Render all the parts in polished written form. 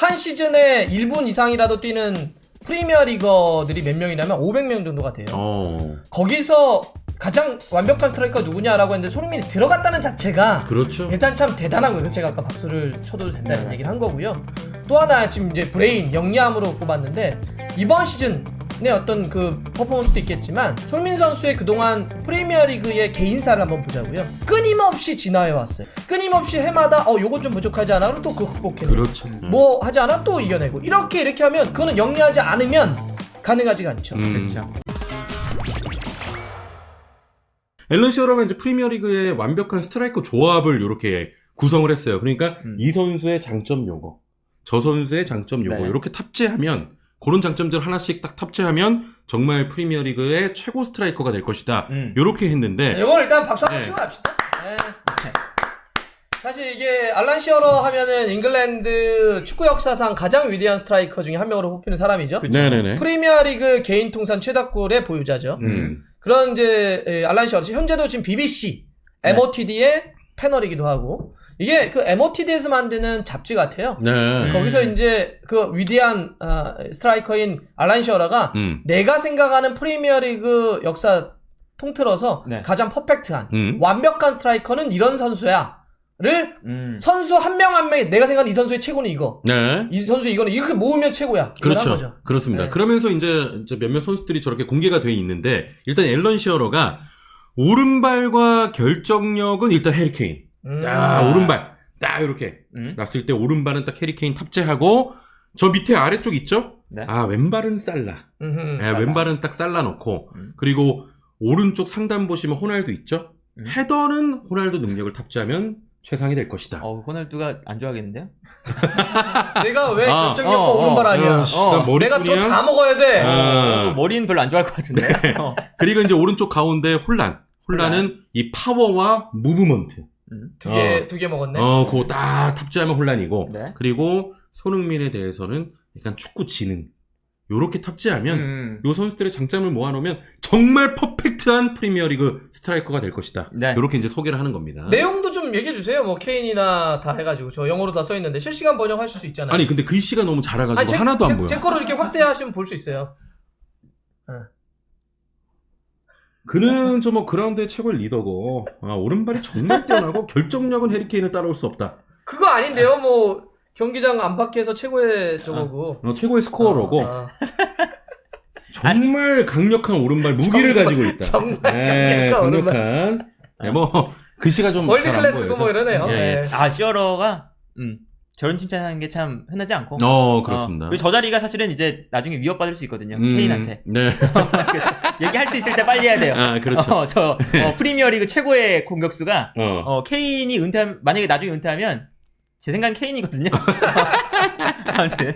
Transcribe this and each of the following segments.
한 시즌에 1분 이상이라도 뛰는 프리미어리거들이 몇 명이냐면 500명 정도가 돼요. 거기서 가장 완벽한 스트라이커가 누구냐라고 했는데 손흥민이 들어갔다는 자체가 그렇죠. 일단 참 대단한 거예요. 그래서 제가 아까 박수를 쳐도 된다는 얘기를 한 거고요. 또 하나 지금 이제 브레인 영리함으로 뽑았는데 이번 시즌의 어떤 그 퍼포먼스도 있겠지만 손흥민 선수의 그동안 프리미어리그의 개인사를 한번 보자고요. 끊임없이 진화해 왔어요. 끊임없이 해마다 요건 좀 부족하지 않아? 그럼 또 그거 극복해내고 그렇죠. 뭐 하지 않아? 또 이겨내고 이렇게 하면 그거는 영리하지 않으면 가능하지가 않죠. 그렇죠. 앨런 시어러가 이제 프리미어리그의 완벽한 스트라이커 조합을 이렇게 구성을 했어요. 그러니까 이 선수의 장점 요거, 저 선수의 장점 요거 네. 이렇게 탑재하면 그런 장점들 하나씩 딱 탑재하면 정말 프리미어리그의 최고 스트라이커가 될 것이다. 이렇게 했는데 이걸 일단 박수 한번 네. 치고 갑시다. 네. 사실 이게 알란 시어러 하면은 잉글랜드 축구 역사상 가장 위대한 스트라이커 중에 한 명으로 뽑히는 사람이죠. 네네네. 프리미어리그 개인 통산 최다골의 보유자죠. 그런 이제 알란 시어러 현재도 지금 BBC MOTD의 패널이기도 하고 이게 그 MOTD에서 만드는 잡지 같아요. 네. 거기서 이제 그 위대한 스트라이커인 알란 시어러가 내가 생각하는 프리미어리그 역사 통틀어서 네. 가장 퍼펙트한 완벽한 스트라이커는 이런 선수야. 를 선수 한 명 한 명이 내가 생각하는 이 선수의 최고는 이거. 네. 이 선수 이거는 이렇게 모으면 최고야. 그렇죠. 거죠. 그렇습니다. 네. 그러면서 이제 몇몇 선수들이 저렇게 공개가 돼 있는데 일단 앨런 시어러가 오른발과 결정력은 일단 해리케인. 오른발 딱 이렇게 놨을 때 오른발은 딱 해리케인 탑재하고 저 밑에 아래쪽 있죠? 네. 왼발은 살라. 네, 왼발은 딱 살라 넣고 그리고 오른쪽 상단 보시면 호날두 있죠? 헤더는 호날두 능력을 탑재하면 최상이 될 것이다. 호날두가 안 좋아하겠는데요? 내가 왜 결정력과 오른발 아니야? 내가 저 다 먹어야 돼. 머리는 별로 안 좋아할 것 같은데. 네. 그리고 이제 오른쪽 가운데 혼란은 이 파워와 무브먼트. 두 개 먹었네. 그거 딱 탑재하면 혼란이고. 네. 그리고 손흥민에 대해서는 약간 축구 지능. 요렇게 탑재하면 요 선수들의 장점을 모아놓으면 정말 퍼펙트한 프리미어리그 스트라이커가 될 것이다. 네. 요렇게 이제 소개를 하는 겁니다. 내용도 좀 얘기해 주세요. 뭐 케인이나 다 해가지고 저 영어로 다 써 있는데 실시간 번역하실 수 있잖아요. 아니 근데 글씨가 너무 작아가지고 하나도 안 보여. 제 거를 이렇게 확대하시면 볼 수 있어요. 그는 저 뭐 그라운드의 최고의 리더고 오른발이 정말 뛰어나고 결정력은 해리케인을 따라올 수 없다. 그거 아닌데요. 뭐 경기장 안팎에서 최고의 저거고. 최고의 스코어러고 정말 강력한 오른발 무기를 가지고 있다. 정말 강력한 오른발. 강력한. 네, 뭐 글씨가 좀 월드 잘 안 클래스고 보여서. 뭐 이러네요. 예, 예. 시어러가 저런 칭찬하는 게 참 흔하지 않고. 그렇습니다. 그리고 저 자리가 사실은 이제 나중에 위협받을 수 있거든요. 케인한테. 네. 얘기할 수 있을 때 빨리 해야 돼요. 그렇죠. 프리미어리그 최고의 공격수가 케인이 만약에 나중에 은퇴하면 제 생각엔 케인이거든요. 아무튼.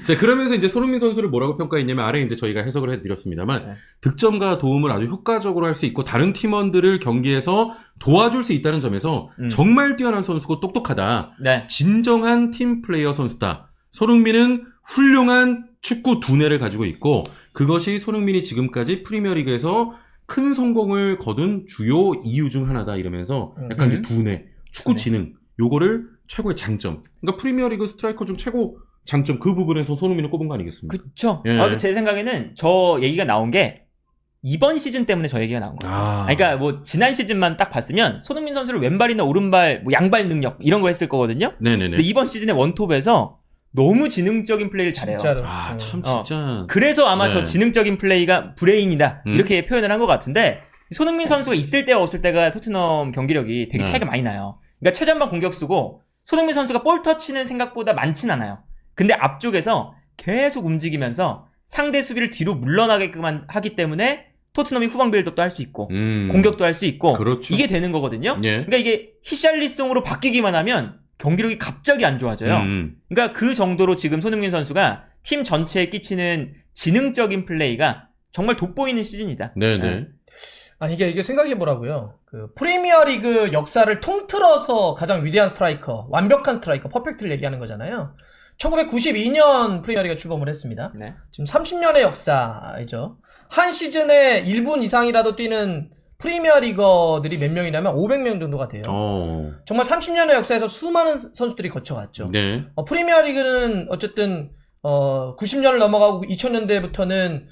자, 그러면서 이제 손흥민 선수를 뭐라고 평가했냐면 아래 이제 저희가 해석을 해드렸습니다만 득점과 도움을 아주 효과적으로 할 수 있고 다른 팀원들을 경기에서 도와줄 수 있다는 점에서 정말 뛰어난 선수고 똑똑하다. 네. 진정한 팀 플레이어 선수다. 손흥민은 훌륭한 축구 두뇌를 가지고 있고 그것이 손흥민이 지금까지 프리미어리그에서 큰 성공을 거둔 주요 이유 중 하나다 이러면서 약간 이제 두뇌, 축구 지능 요거를 최고의 장점. 그러니까 프리미어리그 스트라이커 중 최고 장점 그 부분에서 손흥민을 꼽은 거 아니겠습니까? 그쵸. 예. 제 생각에는 저 얘기가 나온 게 이번 시즌 때문에 저 얘기가 나온 거예요. 그러니까 뭐 지난 시즌만 딱 봤으면 손흥민 선수를 왼발이나 오른발, 뭐 양발 능력 이런 거 했을 거거든요. 네네네. 근데 이번 시즌에 원톱에서 너무 지능적인 플레이를 잘해요. 진짜로. 참 진짜. 그래서 아마 네. 저 지능적인 플레이가 브레인이다 이렇게 표현을 한 것 같은데 손흥민 선수가 있을 때와 없을 때가 토트넘 경기력이 되게 차이가 많이 나요. 그러니까 최전방 공격수고 손흥민 선수가 볼 터치는 생각보다 많진 않아요. 근데 앞쪽에서 계속 움직이면서 상대 수비를 뒤로 물러나게끔 하기 때문에 토트넘이 후방 빌드업도 할 수 있고 공격도 할 수 있고 그렇죠. 이게 되는 거거든요. 예. 그러니까 이게 히샬리송으로 바뀌기만 하면 경기력이 갑자기 안 좋아져요. 그러니까 그 정도로 지금 손흥민 선수가 팀 전체에 끼치는 지능적인 플레이가 정말 돋보이는 시즌이다. 네네. 아니 이게 생각해보라고요. 그 프리미어리그 역사를 통틀어서 가장 위대한 스트라이커, 완벽한 스트라이커, 퍼펙트를 얘기하는 거잖아요. 1992년 프리미어리가 출범을 했습니다. 네. 지금 30년의 역사이죠. 한 시즌에 1분 이상이라도 뛰는 프리미어 리거들이 몇 명이냐면 500명 정도가 돼요. 정말 30년의 역사에서 수많은 선수들이 거쳐갔죠. 네. 프리미어 리그는 어쨌든 90년을 넘어가고 2000년대부터는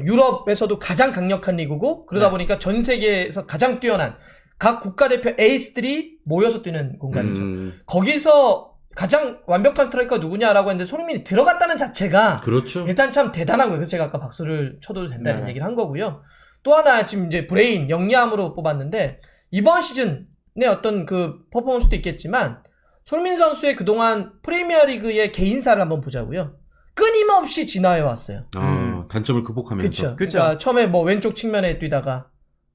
유럽에서도 가장 강력한 리그고 그러다 보니까 전 세계에서 가장 뛰어난 각 국가대표 에이스들이 모여서 뛰는 공간이죠. 거기서 가장 완벽한 스트라이커가 누구냐라고 했는데 손흥민이 들어갔다는 자체가 그렇죠. 일단 참 대단한 거예요. 그래서 제가 아까 박수를 쳐도 된다는 얘기를 한 거고요. 또 하나 지금 이제 브레인 영리함으로 뽑았는데 이번 시즌의 어떤 그 퍼포먼스도 있겠지만 손흥민 선수의 그동안 프리미어리그의 개인사를 한번 보자고요. 끊임없이 진화해 왔어요. 단점을 극복하면서. 그렇죠. 그러니까 처음에 뭐 왼쪽 측면에 뛰다가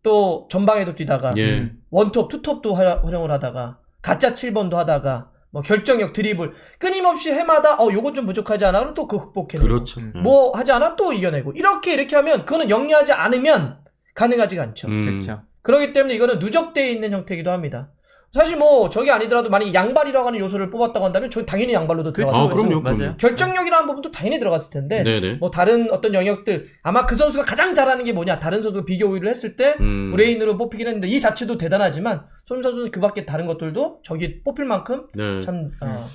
또 전방에도 뛰다가 예. 원톱, 투톱도 활용을 하다가 가짜 7번도 하다가 뭐 결정력, 드리블 끊임없이 해마다 요건 좀 부족하지 않아? 그럼 또 그거 극복해내고 그렇죠. 뭐 하지 않아? 또 이겨내고 이렇게 하면 그거는 영리하지 않으면 가능하지가 않죠. 그렇죠. 그렇기 때문에 이거는 누적되어 있는 형태이기도 합니다. 사실 뭐 저게 아니더라도 만약에 양발이라고 하는 요소를 뽑았다고 한다면 저 당연히 양발로도 들어갔을 거예요. 그럼요. 맞아요. 결정력이라는 부분도 당연히 들어갔을 텐데 네네. 뭐 다른 어떤 영역들 아마 그 선수가 가장 잘하는 게 뭐냐 다른 선수가 비교 우위를 했을 때 브레인으로 뽑히긴 했는데 이 자체도 대단하지만 손흥민 선수는 그 밖에 다른 것들도 저기 뽑힐 만큼 네. 참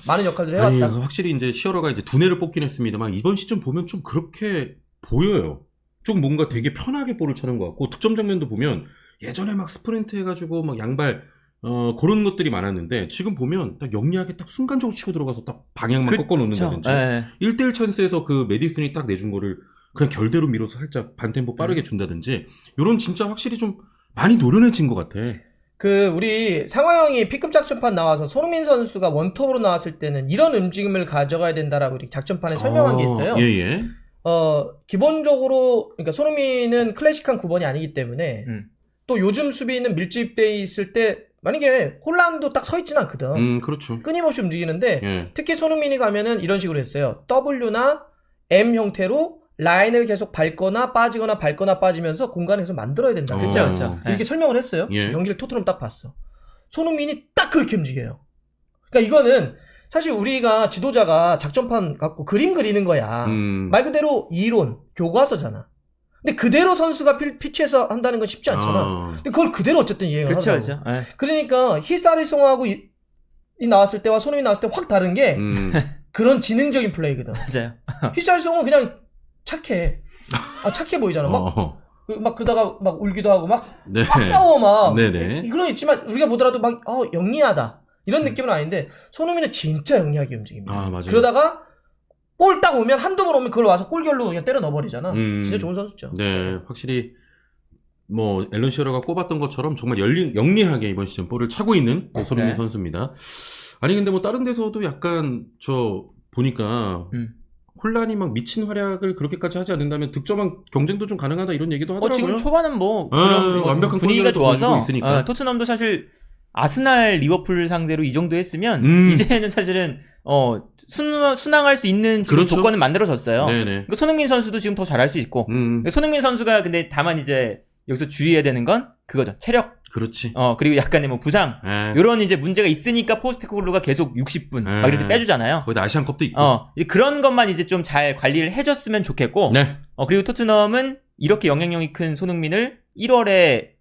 많은 역할들을 아니, 해왔다. 확실히 이제 시어러가 이제 두뇌를 뽑긴 했습니다만 이번 시즌 보면 좀 그렇게 보여요. 좀 뭔가 되게 편하게 볼을 차는 것 같고 득점 장면도 보면 예전에 막 스프린트 해가지고 막 양발 그런 것들이 많았는데 지금 보면 딱 영리하게 딱 순간적으로 치고 들어가서 딱 방향만 꺾어놓는다든지 1대1 찬스에서 그 메디슨이 딱 내준 거를 그냥 결대로 밀어서 살짝 반템포 빠르게 준다든지 이런 진짜 확실히 좀 많이 노련해진 것 같아. 우리 상호형이 P급 작전판 나와서 손흥민 선수가 원톱으로 나왔을 때는 이런 움직임을 가져가야 된다라고 이렇게 작전판에 설명한 게 있어요. 예예. 기본적으로 그러니까 손흥민은 클래식한 9번이 아니기 때문에 또 요즘 수비는 밀집돼 있을 때 만약에 홀란도 딱 서 있진 않거든. 그렇죠. 끊임없이 움직이는데 예. 특히 손흥민이 가면은 이런 식으로 했어요. W나 M 형태로 라인을 계속 밟거나 빠지거나 밟거나 빠지면서 공간을 계속 만들어야 된다. 그쵸, 그쵸. 이렇게 설명을 했어요. 예. 경기를 토트넘 딱 봤어. 손흥민이 딱 그렇게 움직여요. 그러니까 이거는 사실 우리가 지도자가 작전판 갖고 그림 그리는 거야. 말 그대로 이론, 교과서잖아. 근데 그대로 선수가 피치에서 한다는 건 쉽지 않잖아. 근데 그걸 그대로 어쨌든 이행을 하더라고. 그렇죠. 그러니까 히사리송하고 이 나왔을 때와 손흥민이 나왔을 때 확 다른 게 그런 지능적인 플레이거든. 맞아요. 히사리송은 그냥 착해. 착해 보이잖아. 막 그러다가 막 울기도 하고 막 싸워 막. 네네. 그런 있지만 우리가 보더라도 막 영리하다. 이런 느낌은 아닌데 손흥민은 진짜 영리하게 움직입니다. 맞아요. 그러다가 골 딱 오면 한두 번 오면 그걸 와서 골결로 그냥 때려 넣어버리잖아. 진짜 좋은 선수죠. 네, 확실히 뭐 앨런 시어러가 꼽았던 것처럼 정말 영리하게 이번 시즌 볼을 차고 있는 손흥민 선수입니다. 아니 근데 뭐 다른 데서도 약간 저 보니까 혼란이 막 미친 활약을 그렇게까지 하지 않는다면 득점왕 경쟁도 좀 가능하다 이런 얘기도 하더라고요. 지금 초반은 뭐 완벽한 분위기가 좋아서 있으니까. 토트넘도 사실 아스날, 리버풀 상대로 이 정도 했으면 이제는 사실은 순항할 수 있는 지금 그렇죠. 조건은 만들어졌어요. 네네. 그러니까 손흥민 선수도 지금 더 잘할 수 있고 손흥민 선수가 근데 다만 이제 여기서 주의해야 되는 건 그거죠. 체력. 그렇지. 그리고 약간의 뭐 부상 이런 이제 문제가 있으니까 포스트코글루가 계속 60분 막 이렇게 빼주잖아요. 거기다 아시안컵도 있고. 이제 그런 것만 이제 좀 잘 관리를 해줬으면 좋겠고. 네. 그리고 토트넘은 이렇게 영향력이 큰 손흥민을 1월에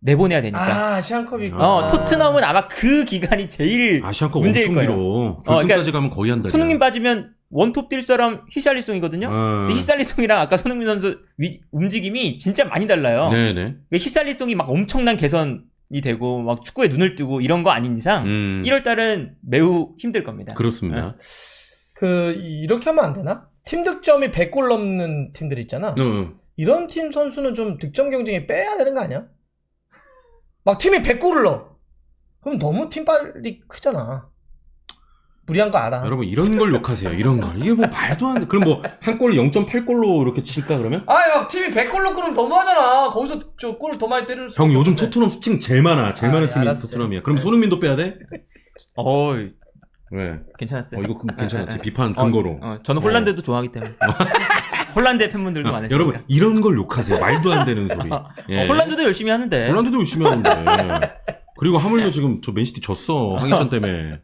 내보내야 되니까. 아시안컵이. 토트넘은 아마 그 기간이 제일 아시안컵 문제일 엄청 거예요. 길어. 결승까지 그러니까 가면 거의 한 달이야. 손흥민 빠지면 원톱 뛸 사람 히샬리송이거든요. 근데 히샬리송이랑 아까 손흥민 선수 움직임이 진짜 많이 달라요. 네네. 히샬리송이 막 엄청난 개선이 되고 막 축구에 눈을 뜨고 이런 거 아닌 이상 1월 달은 매우 힘들 겁니다. 그렇습니다. 이렇게 하면 안 되나? 팀 득점이 100골 넘는 팀들 있잖아. 이런 팀 선수는 좀 득점 경쟁에 빼야 되는 거 아니야? 막 팀이 100골을 넣어. 그럼 너무 팀빨이 크잖아. 무리한 거 알아. 여러분 이런 걸 욕하세요. 이런 걸. 이게 뭐 말도 안 돼. 그럼 뭐 한 골 0.8골로 이렇게 칠까 그러면? 막 팀이 100골 넣고 그러면 너무하잖아. 거기서 저 골 더 많이 때릴 수 형 요즘 토트넘 수칭 제일 많아. 제일 많은 팀이 알았어요. 토트넘이야. 그럼 손흥민도 빼야 돼? 왜? 괜찮았어요. 이거 괜찮았지. 비판 근거로. 저는 홀란드도 좋아하기 때문에. 홀란드의 팬분들도 많으시니까. 여러분 이런 걸 욕하세요. 말도 안 되는 소리. 홀란드도 열심히 하는데. 홀란드도 열심히 하는데. 그리고 하물며 지금 저 맨시티 졌어. 황희찬 때문에.